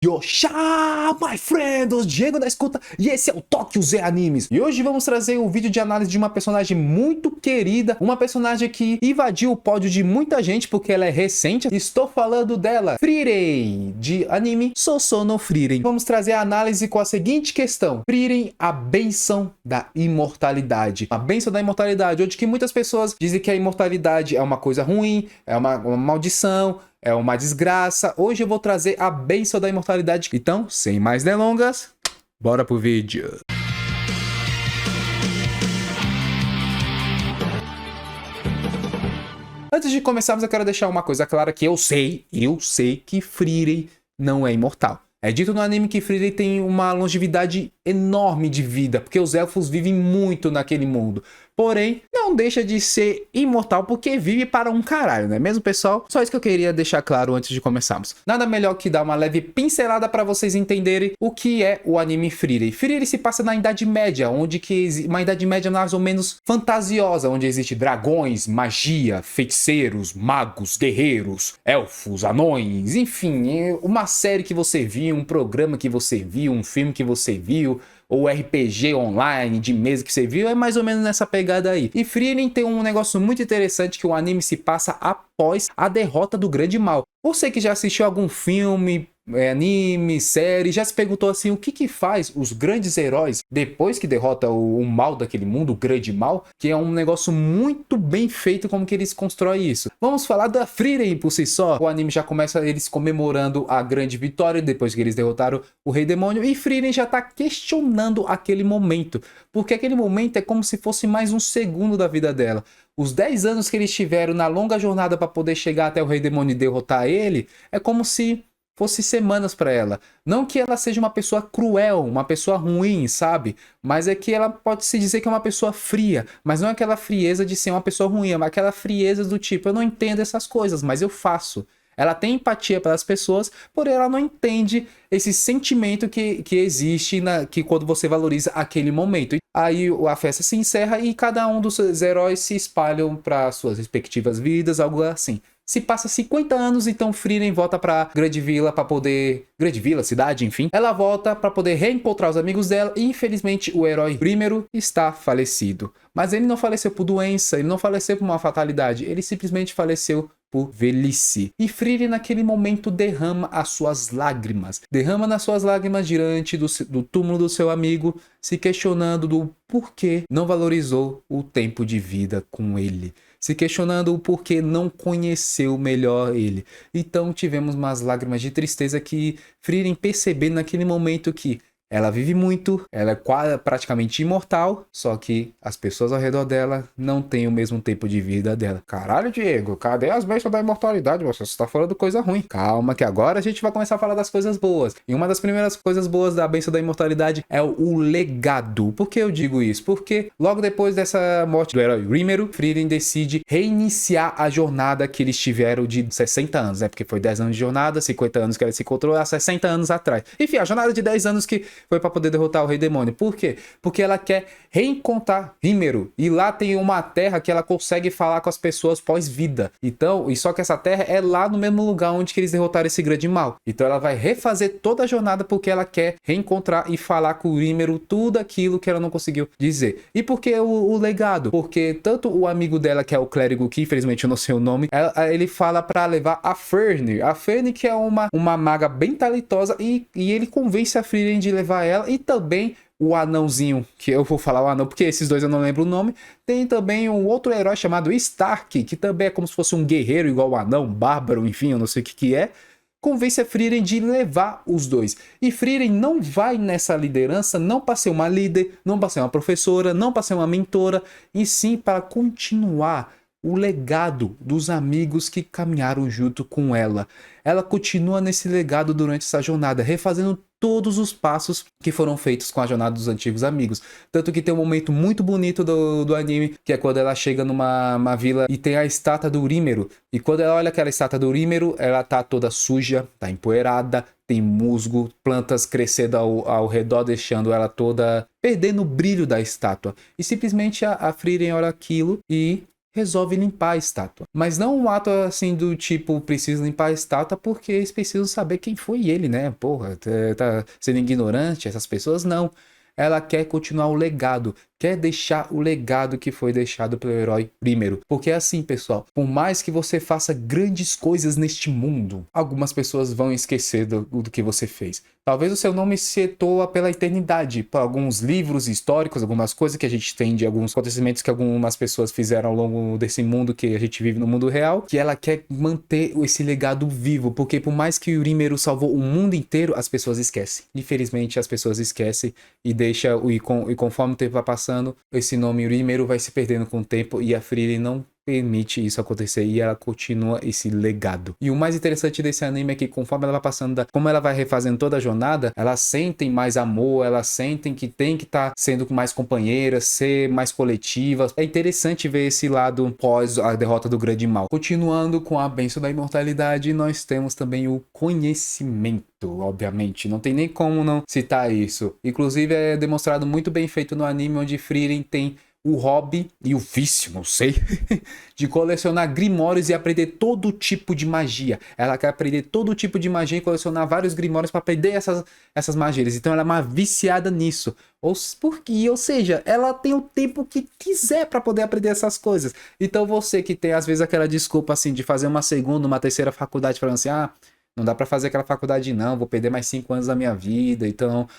Yosha, my friend, os Diego da escuta, e esse é o Tóquio Z Animes. E hoje vamos trazer um vídeo de análise de uma personagem muito querida, uma personagem que invadiu o pódio de muita gente porque ela é recente. Estou falando dela, Frieren, de anime Sousou no Frieren. Vamos trazer a análise com a seguinte questão: Frieren, a bênção da imortalidade. A bênção da imortalidade, onde que muitas pessoas dizem que a imortalidade é uma coisa ruim, é uma maldição, é uma desgraça. Hoje eu vou trazer a bênção da imortalidade. Então, sem mais delongas, bora pro vídeo. Antes de começarmos, eu quero deixar uma coisa clara que eu sei que Frieren não é imortal. É dito no anime que Frieren tem uma longevidade enorme de vida, porque os elfos vivem muito naquele mundo. Porém, não deixa de ser imortal porque vive para um caralho, não é mesmo, pessoal? Só isso que eu queria deixar claro antes de começarmos. Nada melhor que dar uma leve pincelada para vocês entenderem o que é o anime Frieren. Frieren se passa na Idade Média, uma Idade Média mais ou menos fantasiosa, onde existe dragões, magia, feiticeiros, magos, guerreiros, elfos, anões, enfim, uma série que você viu, um programa que você viu, um filme que você viu, ou RPG online de mesa que você viu, é mais ou menos nessa pegada aí. E Frieren tem um negócio muito interessante, que o anime se passa após a derrota do grande mal. Você que já assistiu algum filme, anime, série, já se perguntou assim, o que faz os grandes heróis depois que derrota o mal daquele mundo, o grande mal, que é um negócio muito bem feito como que eles constroem isso. Vamos falar da Frieren por si só. O anime já começa eles comemorando a grande vitória depois que eles derrotaram o Rei Demônio, e Frieren já tá questionando aquele momento, porque aquele momento é como se fosse mais um segundo da vida dela. Os 10 anos que eles tiveram na longa jornada para poder chegar até o Rei Demônio e derrotar ele, é como se fosse semanas para ela. Não que ela seja uma pessoa cruel, uma pessoa ruim, sabe? Mas é que ela pode se dizer que é uma pessoa fria. Mas não é aquela frieza de ser uma pessoa ruim, é aquela frieza do tipo, eu não entendo essas coisas, mas eu faço. Ela tem empatia pelas pessoas, porém ela não entende esse sentimento que existe que quando você valoriza aquele momento. Aí a festa se encerra e cada um dos heróis se espalham para suas respectivas vidas, algo assim. Se passa 50 anos, então Frieren volta pra Grande Vila para poder... Grande Vila, cidade, enfim. Ela volta para poder reencontrar os amigos dela e infelizmente o herói Rímero está falecido. Mas ele não faleceu por doença, ele não faleceu por uma fatalidade, ele simplesmente faleceu por velhice. E Frieren naquele momento derrama as suas lágrimas. Derrama nas suas lágrimas diante do túmulo do seu amigo, se questionando do porquê não valorizou o tempo de vida com ele. Se questionando o porquê não conheceu melhor ele. Então tivemos umas lágrimas de tristeza que Frieren percebendo naquele momento que ela vive muito, ela é praticamente imortal, só que as pessoas ao redor dela não têm o mesmo tempo de vida dela. Caralho, Diego, cadê as bênçãos da imortalidade? Você está falando coisa ruim. Calma, que agora a gente vai começar a falar das coisas boas. E uma das primeiras coisas boas da bênção da imortalidade é o legado. Por que eu digo isso? Porque logo depois dessa morte do herói Rímero, Frieren decide reiniciar a jornada que eles tiveram de 60 anos, né? Porque foi 10 anos de jornada, 50 anos que ela se encontrou há 60 anos atrás. Enfim, a jornada de 10 anos que foi para poder derrotar o Rei Demônio. Por quê? Porque ela quer reencontrar Rímero. E lá tem uma terra que ela consegue falar com as pessoas pós-vida. Então, e só que essa terra é lá no mesmo lugar onde que eles derrotaram esse grande mal. Então ela vai refazer toda a jornada porque ela quer reencontrar e falar com o Rímero tudo aquilo que ela não conseguiu dizer. E por que o legado? Porque tanto o amigo dela, que é o clérigo, que infelizmente eu não sei o nome, ele fala para levar a Ferne. A Ferne, que é uma maga bem talentosa, e ele convence a Frieren de levar ela, e também o anãozinho, que eu vou falar o anão porque esses dois eu não lembro o nome. Tem também um outro herói chamado Stark, que também é como se fosse um guerreiro igual o anão, bárbaro, enfim, eu não sei o que é. Convence a Frieren de levar os dois. E Frieren não vai nessa liderança não para ser uma líder, não para ser uma professora, não para ser uma mentora, e sim para continuar o legado dos amigos que caminharam junto com ela. Ela continua nesse legado durante essa jornada, refazendo todos os passos que foram feitos com a jornada dos antigos amigos. Tanto que tem um momento muito bonito do anime, que é quando ela chega numa vila e tem a estátua do Rímero. E quando ela olha aquela estátua do Rímero, ela tá toda suja, tá empoeirada, tem musgo, plantas crescendo ao redor, deixando ela toda perdendo o brilho da estátua. E simplesmente a Frieren olha aquilo e resolve limpar a estátua. Mas não um ato assim do tipo, preciso limpar a estátua porque eles precisam saber quem foi ele, né? Porra, tá sendo ignorante, essas pessoas não. Ela quer continuar o legado, quer deixar o legado que foi deixado pelo herói primeiro. Porque é assim, pessoal, por mais que você faça grandes coisas neste mundo, algumas pessoas vão esquecer do que você fez. Talvez o seu nome se etoa pela eternidade, por alguns livros históricos, algumas coisas que a gente tem de alguns acontecimentos que algumas pessoas fizeram ao longo desse mundo que a gente vive no mundo real, que ela quer manter esse legado vivo, porque por mais que o Rímero salvou o mundo inteiro, as pessoas esquecem. Infelizmente, as pessoas esquecem e deixam, e conforme o tempo vai passando, esse nome Rímero vai se perdendo com o tempo e a Frieren não permite isso acontecer e ela continua esse legado. E o mais interessante desse anime é que conforme ela vai passando, como ela vai refazendo toda a jornada, elas sentem mais amor, elas sentem que tem que estar sendo mais companheiras, ser mais coletivas. É interessante ver esse lado pós a derrota do grande mal. Continuando com a bênção da imortalidade, nós temos também o conhecimento, obviamente. Não tem nem como não citar isso. Inclusive é demonstrado muito bem feito no anime, onde Frieren tem o hobby e o vício, não sei, de colecionar grimórios e aprender todo tipo de magia. Ela quer aprender todo tipo de magia e colecionar vários grimórios para aprender essas magias. Então ela é uma viciada nisso. Ou seja, ela tem o tempo que quiser para poder aprender essas coisas. Então você que tem às vezes aquela desculpa assim de fazer uma segunda, uma terceira faculdade falando assim, não dá pra fazer aquela faculdade não, vou perder mais 5 anos da minha vida. Então,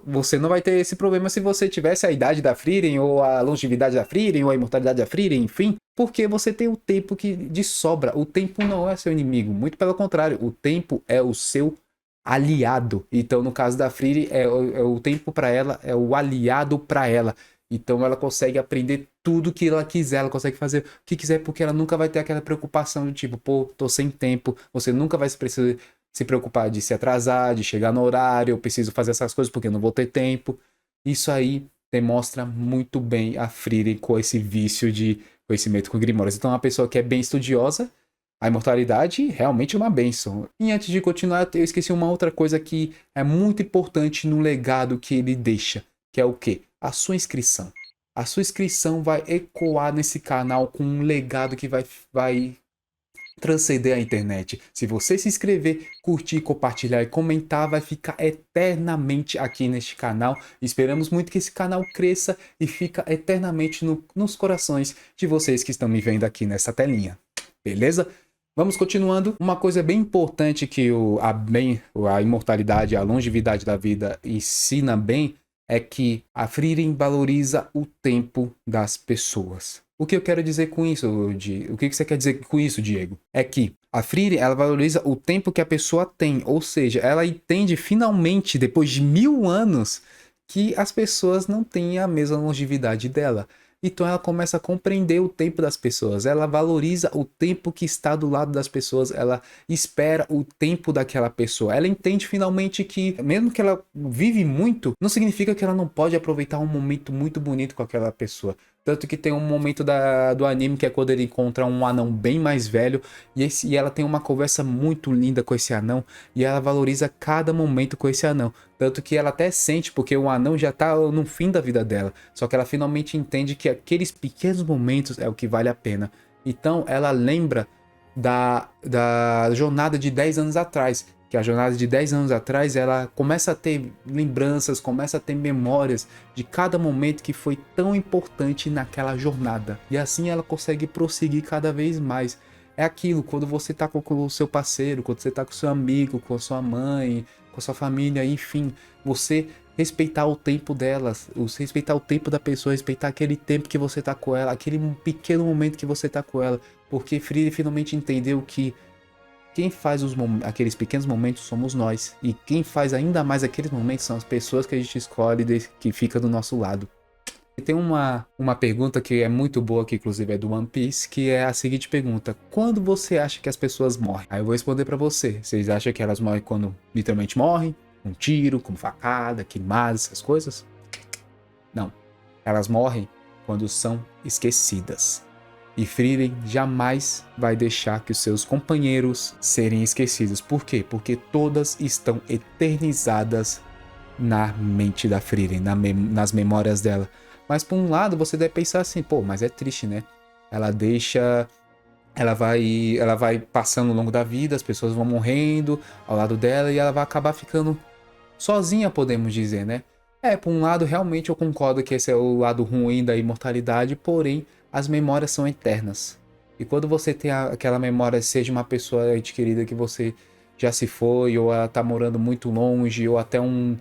você não vai ter esse problema se você tivesse a idade da Frieren, ou a longevidade da Frieren, ou a imortalidade da Frieren, enfim. Porque você tem o tempo de sobra. O tempo não é seu inimigo, muito pelo contrário. O tempo é o seu aliado. Então, no caso da Frieren, é o tempo pra ela, é o aliado pra ela. Então ela consegue aprender tudo que ela quiser, ela consegue fazer o que quiser, porque ela nunca vai ter aquela preocupação de tipo, pô, tô sem tempo. Você nunca vai precisar se preocupar de se atrasar, de chegar no horário, eu preciso fazer essas coisas porque eu não vou ter tempo. Isso aí demonstra muito bem a Frieren com esse vício de conhecimento com grimórios. Então uma pessoa que é bem estudiosa, a imortalidade realmente é uma bênção. E antes de continuar, eu esqueci uma outra coisa que é muito importante no legado que ele deixa, que é o quê? A sua inscrição. A sua inscrição vai ecoar nesse canal com um legado que vai transcender a internet. Se você se inscrever, curtir, compartilhar e comentar, vai ficar eternamente aqui neste canal. Esperamos muito que esse canal cresça e fica eternamente nos corações de vocês que estão me vendo aqui nessa telinha. Beleza? Vamos continuando. Uma coisa bem importante que a imortalidade, a longevidade da vida ensina bem é que a Frieren valoriza o tempo das pessoas. O que eu quero dizer com isso, o que você quer dizer com isso, Diego? É que a Frieren, ela valoriza o tempo que a pessoa tem, ou seja, ela entende finalmente, depois de 1000 anos, que as pessoas não têm a mesma longevidade dela. Então ela começa a compreender o tempo das pessoas, ela valoriza o tempo que está do lado das pessoas, ela espera o tempo daquela pessoa. Ela entende finalmente que, mesmo que ela vive muito, não significa que ela não pode aproveitar um momento muito bonito com aquela pessoa. Tanto que tem um momento do anime que é quando ele encontra um anão bem mais velho e ela tem uma conversa muito linda com esse anão e ela valoriza cada momento com esse anão. Tanto que ela até sente, porque o anão já tá no fim da vida dela. Só que ela finalmente entende que aqueles pequenos momentos é o que vale a pena. Então ela lembra da jornada de 10 anos atrás. Que a jornada de 10 anos atrás, ela começa a ter lembranças, começa a ter memórias de cada momento que foi tão importante naquela jornada. E assim ela consegue prosseguir cada vez mais. É aquilo, quando você tá com o seu parceiro, quando você tá com o seu amigo, com a sua mãe, com a sua família, enfim, você respeitar o tempo delas, respeitar o tempo da pessoa, respeitar aquele tempo que você tá com ela, aquele pequeno momento que você tá com ela, porque Frieren finalmente entendeu que quem faz aqueles pequenos momentos somos nós. E quem faz ainda mais aqueles momentos são as pessoas que a gente escolhe, que fica do nosso lado. E tem uma pergunta que é muito boa, que inclusive é do One Piece, que é a seguinte pergunta: quando você acha que as pessoas morrem? Aí eu vou responder pra você. Vocês acham que elas morrem quando literalmente morrem? Um tiro, com facada, queimadas, essas coisas? Não. Elas morrem quando são esquecidas. E Frieren jamais vai deixar que os seus companheiros serem esquecidos. Por quê? Porque todas estão eternizadas na mente da Frieren, nas memórias dela. Mas por um lado você deve pensar assim, pô, mas é triste, né? ela deixa... Ela vai passando ao longo da vida, as pessoas vão morrendo ao lado dela e ela vai acabar ficando sozinha, podemos dizer, né? Por um lado, realmente eu concordo que esse é o lado ruim da imortalidade, porém, as memórias são eternas. E quando você tem aquela memória, seja uma pessoa ente querida que você já se foi, ou ela tá morando muito longe, ou até um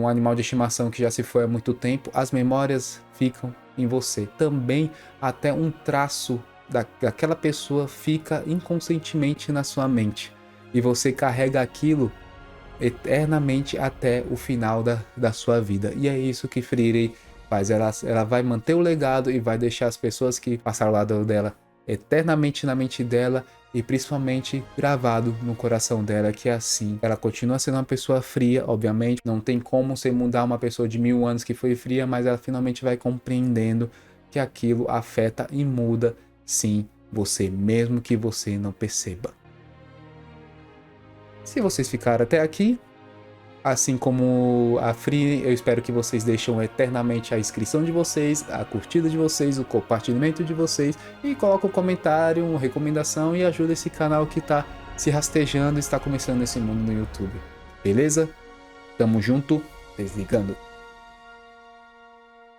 animal de estimação que já se foi há muito tempo, as memórias ficam em você. Também até um traço daquela pessoa fica inconscientemente na sua mente. E você carrega aquilo eternamente até o final da sua vida. E é isso que Frieren faz. Ela vai manter o legado e vai deixar as pessoas que passaram ao lado dela eternamente na mente dela e principalmente gravado no coração dela, que é assim. Ela continua sendo uma pessoa fria, obviamente. Não tem como você mudar uma pessoa de 1000 anos que foi fria, mas ela finalmente vai compreendendo que aquilo afeta e muda, sim, você, mesmo que você não perceba. Se vocês ficaram até aqui, assim como a Frieren, eu espero que vocês deixem eternamente a inscrição de vocês, a curtida de vocês, o compartilhamento de vocês e coloca um comentário, uma recomendação e ajuda esse canal que está se rastejando e está começando nesse mundo no YouTube. Beleza? Tamo junto, desligando.